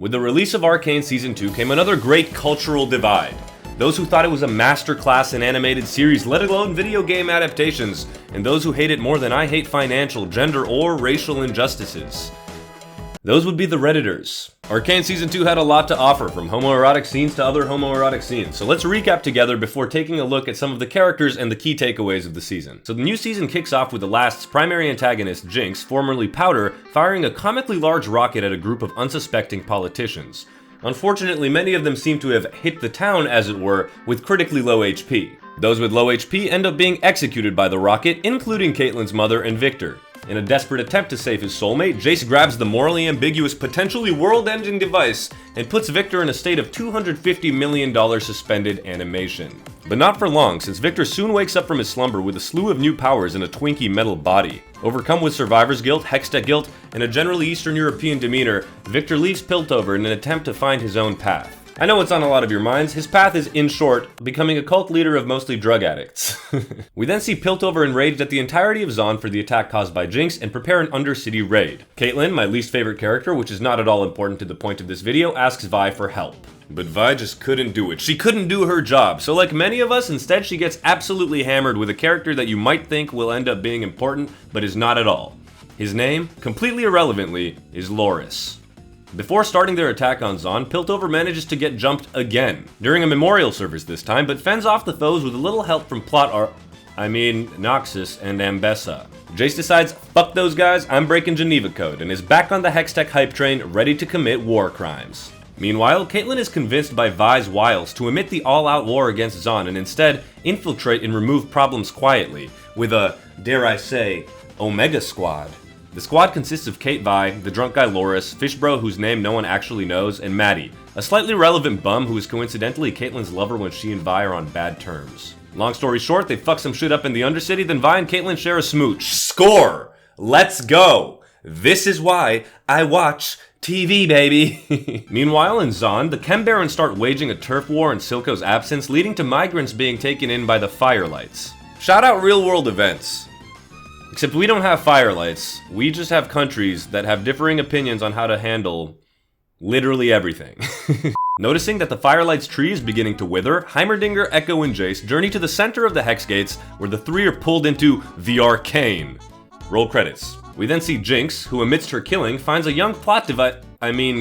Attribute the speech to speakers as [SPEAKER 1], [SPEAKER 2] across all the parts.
[SPEAKER 1] With the release of Arcane Season 2 came another great cultural divide. Those who thought it was a masterclass in animated series, let alone video game adaptations, and those who hate it more than I hate financial, gender, or racial injustices. Those would be the Redditors. Arcane Season 2 had a lot to offer, from homoerotic scenes to other homoerotic scenes, so let's recap together before taking a look at some of the characters and the key takeaways of the season. So the new season kicks off with the last's primary antagonist, Jinx, formerly Powder, firing a comically large rocket at a group of unsuspecting politicians. Unfortunately, many of them seem to have hit the town, as it were, with critically low HP. Those with low HP end up being executed by the rocket, including Caitlyn's mother and Victor. In a desperate attempt to save his soulmate, Jace grabs the morally ambiguous, potentially world-ending device and puts Victor in a state of $250 million suspended animation. But not for long, since Victor soon wakes up from his slumber with a slew of new powers and a Twinkie metal body. Overcome with survivor's guilt, hextech guilt, and a generally Eastern European demeanor, Victor leaves Piltover in an attempt to find his own path. I know it's on a lot of your minds. His path is, in short, becoming a cult leader of mostly drug addicts. We then see Piltover enraged at the entirety of Zaun for the attack caused by Jinx and prepare an Undercity raid. Caitlyn, my least favorite character, which is not at all important to the point of this video, asks Vi for help. But Vi just couldn't do it. She couldn't do her job. So like many of us, instead she gets absolutely hammered with a character that you might think will end up being important, but is not at all. His name, completely irrelevantly, is Loris. Before starting their attack on Zaun, Piltover manages to get jumped again, during a memorial service this time, but fends off the foes with a little help from Noxus and Ambessa. Jace decides, fuck those guys, I'm breaking Geneva Code, and is back on the Hextech hype train, ready to commit war crimes. Meanwhile, Caitlyn is convinced by Vi's wiles to omit the all-out war against Zaun and instead infiltrate and remove problems quietly, with a, dare I say, Omega Squad. The squad consists of Kate Vi, the drunk guy Loris, Fishbro whose name no one actually knows, and Maddie, a slightly relevant bum who is coincidentally Caitlyn's lover when she and Vi are on bad terms. Long story short, they fuck some shit up in the Undercity, then Vi and Caitlyn share a smooch. Score! Let's go! This is why I watch TV, baby! Meanwhile, in Zaun, the Chem Barons start waging a turf war in Silco's absence, leading to migrants being taken in by the Firelights. Shout out real-world events. Except we don't have firelights, we just have countries that have differing opinions on how to handle literally everything. Noticing that the Firelight's tree is beginning to wither, Heimerdinger, Echo, and Jace journey to the center of the Hex Gates, where the three are pulled into the Arcane. Roll credits. We then see Jinx, who amidst her killing, finds a young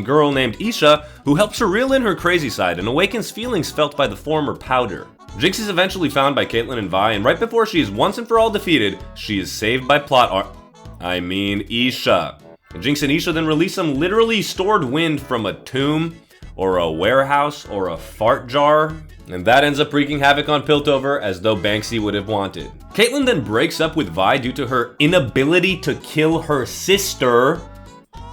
[SPEAKER 1] girl named Isha, who helps her reel in her crazy side and awakens feelings felt by the former Powder. Jinx is eventually found by Caitlyn and Vi, and right before she is once and for all defeated, she is saved by Isha. Jinx and Isha then release some literally stored wind from a tomb, or a warehouse, or a fart jar, and that ends up wreaking havoc on Piltover, as though Banksy would have wanted. Caitlyn then breaks up with Vi due to her inability to kill her sister.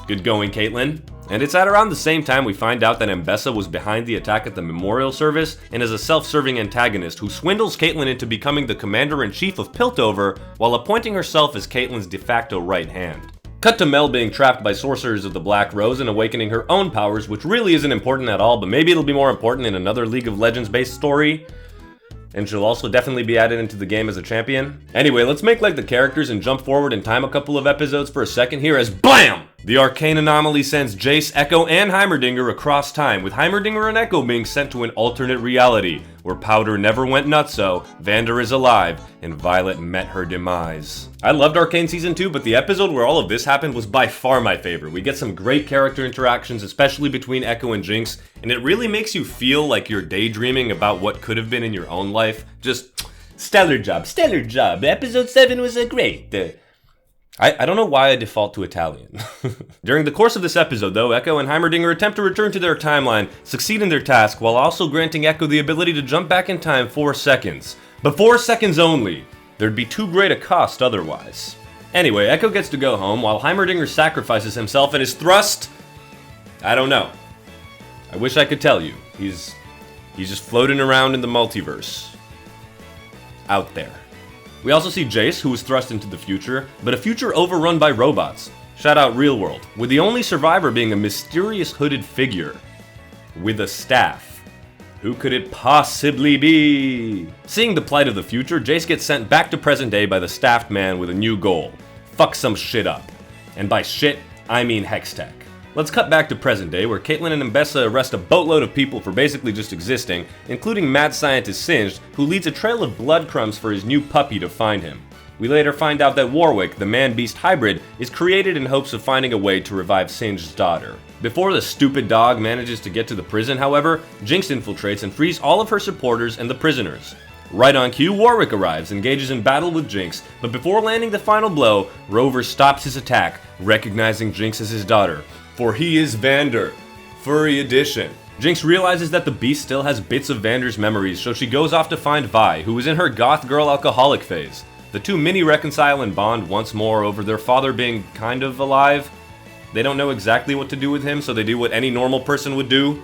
[SPEAKER 1] Good going, Caitlyn. And it's at around the same time we find out that Ambessa was behind the attack at the memorial service and is a self-serving antagonist who swindles Caitlyn into becoming the commander-in-chief of Piltover while appointing herself as Caitlyn's de facto right hand. Cut to Mel being trapped by sorcerers of the Black Rose and awakening her own powers, which really isn't important at all, but maybe it'll be more important in another League of Legends based story. And she'll also definitely be added into the game as a champion. Anyway, let's make like the characters and jump forward in time a couple of episodes for a second here as BAM! The Arcane Anomaly sends Jace, Echo, and Heimerdinger across time, with Heimerdinger and Echo being sent to an alternate reality, where Powder never went nutso, Vander is alive, and Violet met her demise. I loved Arcane Season 2, but the episode where all of this happened was by far my favorite. We get some great character interactions, especially between Echo and Jinx, and it really makes you feel like you're daydreaming about what could have been in your own life. Just stellar job. Episode 7 was great. I don't know why I default to Italian. During the course of this episode, though, Echo and Heimerdinger attempt to return to their timeline, succeed in their task, while also granting Echo the ability to jump back in time 4 seconds. But 4 seconds only. There'd be too great a cost otherwise. Anyway, Echo gets to go home, while Heimerdinger sacrifices himself and is thrust... I don't know. I wish I could tell you. He's just floating around in the multiverse. Out there. We also see Jace, who was thrust into the future, but a future overrun by robots. Shout out Real World. With the only survivor being a mysterious hooded figure. With a staff. Who could it possibly be? Seeing the plight of the future, Jace gets sent back to present day by the staffed man with a new goal. Fuck some shit up. And by shit, I mean Hextech. Let's cut back to present day, where Caitlyn and Mbessa arrest a boatload of people for basically just existing, including mad scientist Singed, who leads a trail of blood crumbs for his new puppy to find him. We later find out that Warwick, the man-beast hybrid, is created in hopes of finding a way to revive Singed's daughter. Before the stupid dog manages to get to the prison, however, Jinx infiltrates and frees all of her supporters and the prisoners. Right on cue, Warwick arrives, engages in battle with Jinx, but before landing the final blow, Rover stops his attack, recognizing Jinx as his daughter. For he is Vander. Furry edition. Jinx realizes that the beast still has bits of Vander's memories, so she goes off to find Vi, who is in her goth girl alcoholic phase. The two mini-reconcile and bond once more over their father being kind of alive. They don't know exactly what to do with him, so they do what any normal person would do: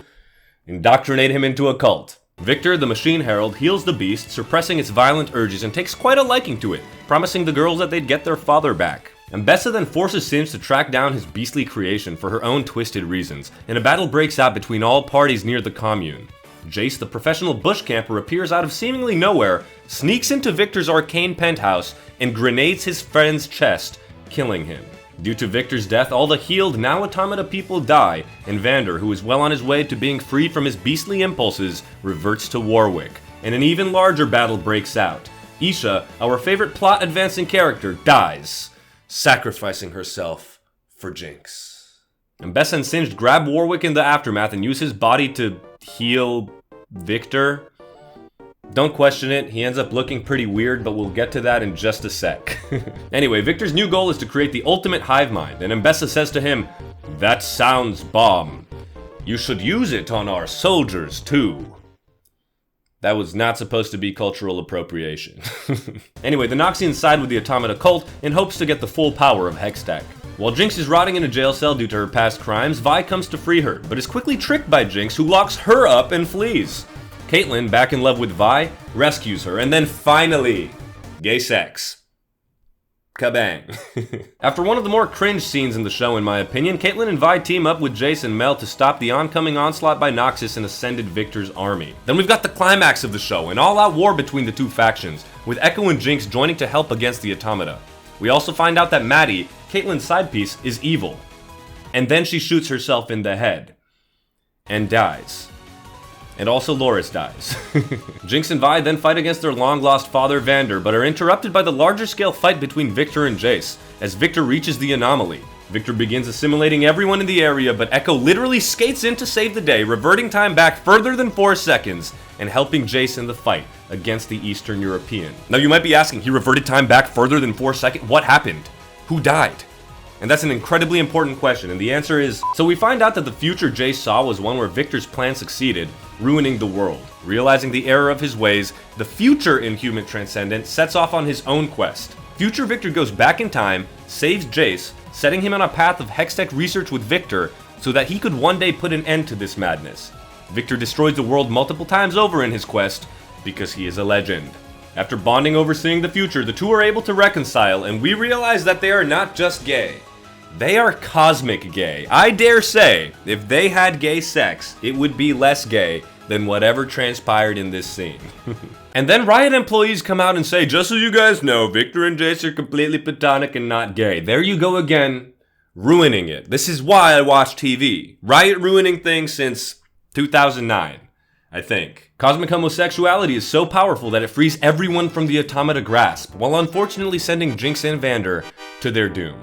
[SPEAKER 1] indoctrinate him into a cult. Victor, the Machine Herald, heals the beast, suppressing its violent urges, and takes quite a liking to it, promising the girls that they'd get their father back. Mbessa then forces Singed to track down his beastly creation for her own twisted reasons, and a battle breaks out between all parties near the commune. Jace, the professional bush camper, appears out of seemingly nowhere, sneaks into Victor's Arcane penthouse, and grenades his friend's chest, killing him. Due to Victor's death, all the healed, now automata people die, and Vander, who is well on his way to being freed from his beastly impulses, reverts to Warwick, and an even larger battle breaks out. Isha, our favorite plot-advancing character, dies, sacrificing herself for Jinx. Mbessa and Singed grab Warwick in the aftermath and use his body to heal Victor. Don't question it, he ends up looking pretty weird, but we'll get to that in just a sec. Anyway, Victor's new goal is to create the ultimate hive mind, and Mbessa says to him, "That sounds bomb. You should use it on our soldiers too." That was not supposed to be cultural appropriation. Anyway, the Noxians side with the Automata cult in hopes to get the full power of Hextech. While Jinx is rotting in a jail cell due to her past crimes, Vi comes to free her, but is quickly tricked by Jinx, who locks her up and flees. Caitlyn, back in love with Vi, rescues her, and then finally, gay sex. Kabang. After one of the more cringe scenes in the show, in my opinion, Caitlyn and Vi team up with Jace and Mel to stop the oncoming onslaught by Noxus and Ascended Victor's army. Then we've got the climax of the show, an all-out war between the two factions, with Echo and Jinx joining to help against the Automata. We also find out that Maddie, Caitlyn's side piece, is evil. And then she shoots herself in the head. And dies. And also Loris dies. Jinx and Vi then fight against their long-lost father Vander, but are interrupted by the larger-scale fight between Victor and Jace, as Victor reaches the anomaly. Victor begins assimilating everyone in the area, but Echo literally skates in to save the day, reverting time back further than 4 seconds, and helping Jace in the fight against the Eastern European. Now you might be asking, he reverted time back further than 4 seconds? What happened? Who died? And that's an incredibly important question, and the answer is... So we find out that the future Jace saw was one where Victor's plan succeeded, ruining the world. Realizing the error of his ways, the future Inhuman Transcendent sets off on his own quest. Future Victor goes back in time, saves Jace, setting him on a path of Hextech research with Victor, so that he could one day put an end to this madness. Victor destroys the world multiple times over in his quest, because he is a legend. After bonding over seeing the future, the two are able to reconcile, and we realize that they are not just gay. They are cosmic gay. I dare say, if they had gay sex, it would be less gay than whatever transpired in this scene. And then Riot employees come out and say, just so you guys know, Victor and Jace are completely platonic and not gay. There you go again, ruining it. This is why I watch TV. Riot ruining things since 2009, I think. Cosmic homosexuality is so powerful that it frees everyone from the Automata grasp, while unfortunately sending Jinx and Vander to their doom.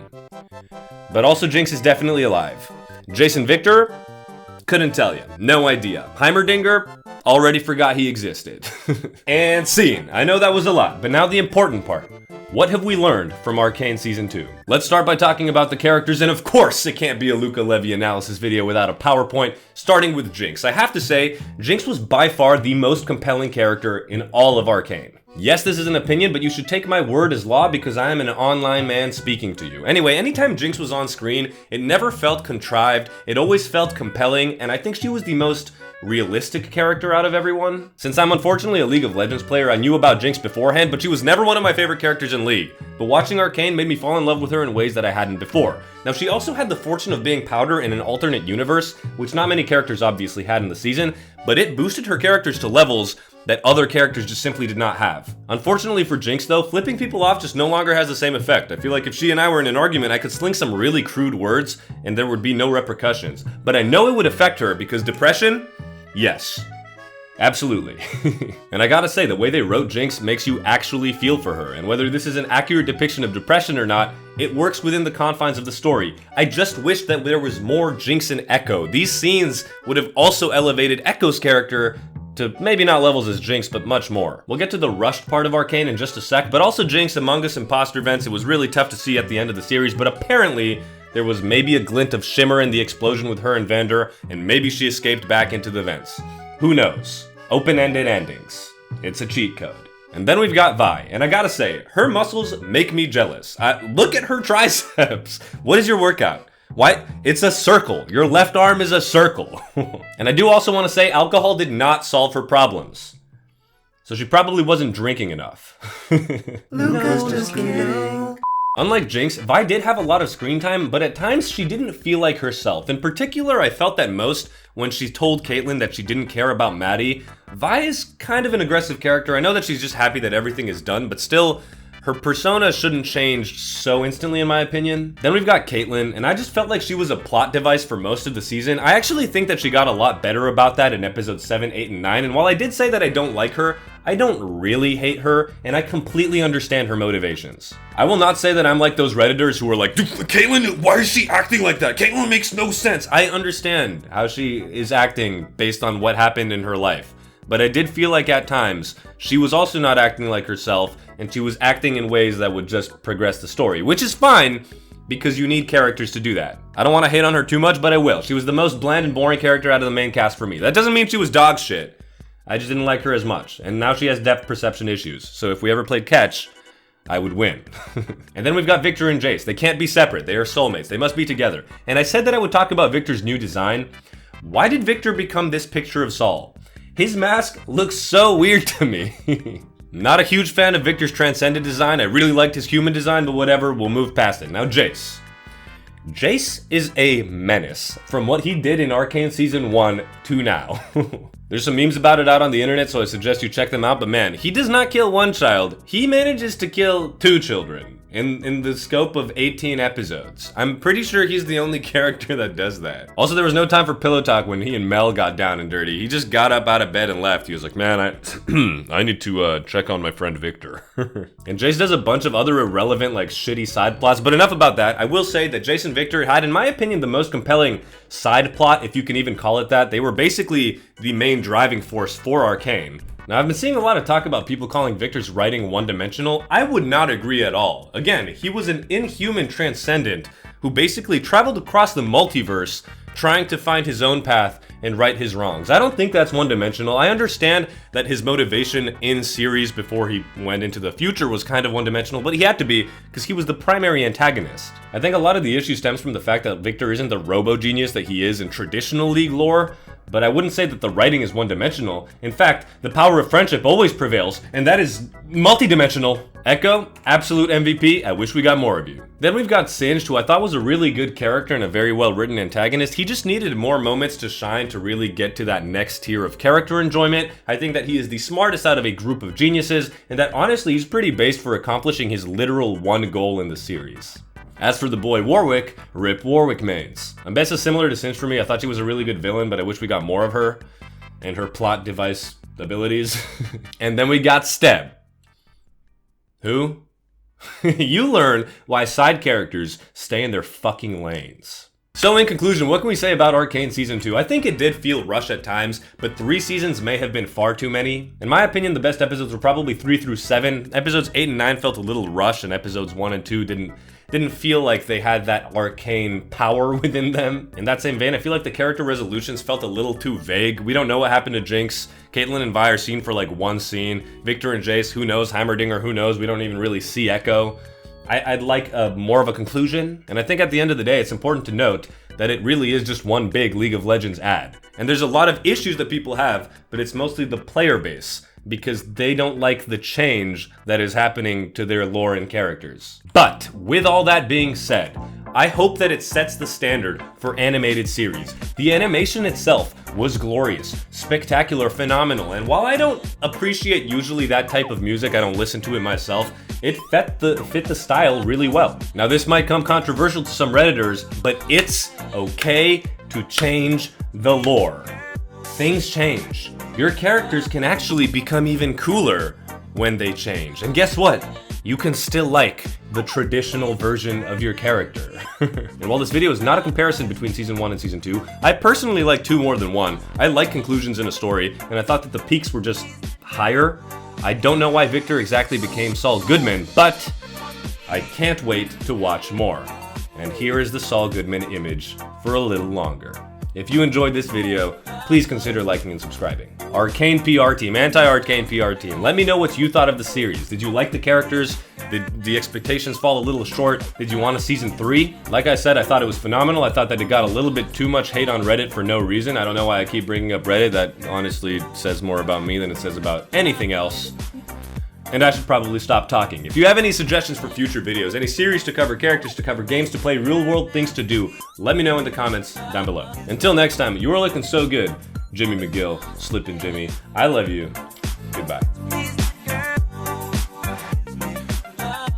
[SPEAKER 1] But also Jinx is definitely alive. Jason Victor? Couldn't tell you. No idea. Heimerdinger? Already forgot he existed. And scene. I know that was a lot, but now the important part. What have we learned from Arcane Season 2? Let's start by talking about the characters, and of course it can't be a Luca Levy analysis video without a PowerPoint, starting with Jinx. I have to say, Jinx was by far the most compelling character in all of Arcane. Yes, this is an opinion, but you should take my word as law because I am an online man speaking to you. Anyway, anytime Jinx was on screen, it never felt contrived, it always felt compelling, and I think she was the most realistic character out of everyone. Since I'm unfortunately a League of Legends player, I knew about Jinx beforehand, but she was never one of my favorite characters in League. But watching Arcane made me fall in love with her in ways that I hadn't before. Now, she also had the fortune of being Powder in an alternate universe, which not many characters obviously had in the season, but it boosted her characters to levels that other characters just simply did not have. Unfortunately for Jinx though, flipping people off just no longer has the same effect. I feel like if she and I were in an argument, I could sling some really crude words and there would be no repercussions. But I know it would affect her because depression, yes. Absolutely. And I gotta say, the way they wrote Jinx makes you actually feel for her, and whether this is an accurate depiction of depression or not, it works within the confines of the story. I just wish that there was more Jinx and Echo. These scenes would have also elevated Echo's character to maybe not levels as Jinx, but much more. We'll get to the rushed part of Arcane in just a sec, but also Jinx Among Us imposter events. It was really tough to see at the end of the series, but apparently there was maybe a glint of shimmer in the explosion with her and Vander, and maybe she escaped back into the vents. Who knows? Open-ended endings. It's a cheat code. And then we've got Vi, and I gotta say, her muscles make me jealous. Look at her triceps. What is your workout? Why? It's a circle. Your left arm is a circle. And I do also want to say, alcohol did not solve her problems. So she probably wasn't drinking enough.
[SPEAKER 2] Lucas, just kidding.
[SPEAKER 1] Unlike Jinx, Vi did have a lot of screen time, but at times she didn't feel like herself. In particular, I felt that most when she told Caitlyn that she didn't care about Maddie. Vi is kind of an aggressive character. I know that she's just happy that everything is done, but still, her persona shouldn't change so instantly in my opinion. Then we've got Caitlyn, and I just felt like she was a plot device for most of the season. I actually think that she got a lot better about that in episodes 7, 8, and 9, and while I did say that I don't like her, I don't really hate her, and I completely understand her motivations. I will not say that I'm like those Redditors who are like, dude, Caitlyn, why is she acting like that? Caitlyn makes no sense. I understand how she is acting based on what happened in her life. But I did feel like at times, she was also not acting like herself, and she was acting in ways that would just progress the story, which is fine, because you need characters to do that. I don't want to hate on her too much, but I will. She was the most bland and boring character out of the main cast for me. That doesn't mean she was dog shit. I just didn't like her as much, and now she has depth perception issues, so if we ever played catch, I would win. And then we've got Victor and Jace. They can't be separate. They are soulmates. They must be together. And I said that I would talk about Victor's new design. Why did Victor become this picture of Saul? His mask looks so weird to me. Not a huge fan of Victor's Transcendent design. I really liked his human design, but whatever, we'll move past it. Now, Jace. Jace is a menace from what he did in Arcane Season 1 to now. There's some memes about it out on the internet, so I suggest you check them out, but man, he does not kill one child. He manages to kill 2 children in the scope of 18 episodes. I'm pretty sure he's the only character that does that. Also, there was no time for pillow talk when he and Mel got down and dirty. He just got up out of bed and left. He was like, man, I need to check on my friend Victor. And Jace does a bunch of other irrelevant, like, shitty side plots, but enough about that. I will say that Jace and Victor had, in my opinion, the most compelling side plot, if you can even call it that. They were basically the main driving force for Arcane. Now, I've been seeing a lot of talk about people calling Victor's writing one-dimensional. I would not agree at all. Again, he was an inhuman transcendent who basically traveled across the multiverse trying to find his own path and right his wrongs. I don't think that's one-dimensional. I understand that his motivation in series before he went into the future was kind of one-dimensional, but he had to be because he was the primary antagonist. I think a lot of the issue stems from the fact that Victor isn't the robo-genius that he is in traditional League lore, but I wouldn't say that the writing is one-dimensional. In fact, the power of friendship always prevails, and that is multi-dimensional. Echo, absolute MVP, I wish we got more of you. Then we've got Singed, who I thought was a really good character and a very well-written antagonist. He just needed more moments to shine to really get to that next tier of character enjoyment. I think that he is the smartest out of a group of geniuses, and that honestly he's pretty based for accomplishing his literal one goal in the series. As for the boy Warwick, rip Warwick mains. Ambessa similar to Singed for me. I thought she was a really good villain, but I wish we got more of her and her plot device abilities. And then we got Steb. Who? You learn why side characters stay in their fucking lanes. So in conclusion, what can we say about Arcane Season 2? I think it did feel rushed at times, but 3 seasons may have been far too many. In my opinion, the best episodes were probably 3 through 7. Episodes 8 and 9 felt a little rushed, and episodes 1 and 2 didn't feel like they had that arcane power within them. In that same vein, I feel like the character resolutions felt a little too vague. We don't know what happened to Jinx. Caitlyn and Vi are seen for like one scene. Victor and Jace, who knows? Heimerdinger, who knows? We don't even really see Echo. I'd like more of a conclusion, and I think at the end of the day, it's important to note that it really is just one big League of Legends ad. And there's a lot of issues that people have, but it's mostly the player base, because they don't like the change that is happening to their lore and characters. But with all that being said, I hope that it sets the standard for animated series. The animation itself was glorious, spectacular, phenomenal, and while I don't appreciate usually that type of music, I don't listen to it myself, it fit the style really well. Now this might come controversial to some Redditors, but it's okay to change the lore. Things change. Your characters can actually become even cooler when they change. And guess what? You can still like the traditional version of your character. And while this video is not a comparison between Season 1 and Season 2, I personally like 2 more than 1. I like conclusions in a story, and I thought that the peaks were just higher. I don't know why Victor exactly became Saul Goodman, but I can't wait to watch more. And here is the Saul Goodman image for a little longer. If you enjoyed this video, please consider liking and subscribing. Arcane PR team, anti-Arcane PR team, let me know what you thought of the series. Did you like the characters? Did the expectations fall a little short? Did you want a Season 3? Like I said, I thought it was phenomenal. I thought that it got a little bit too much hate on Reddit for no reason. I don't know why I keep bringing up Reddit. That honestly says more about me than it says about anything else. And I should probably stop talking. If you have any suggestions for future videos, any series to cover, characters to cover, games to play, real world things to do, let me know in the comments down below. Until next time, you are looking so good. Jimmy McGill, Slippin' Jimmy. I love you. Goodbye.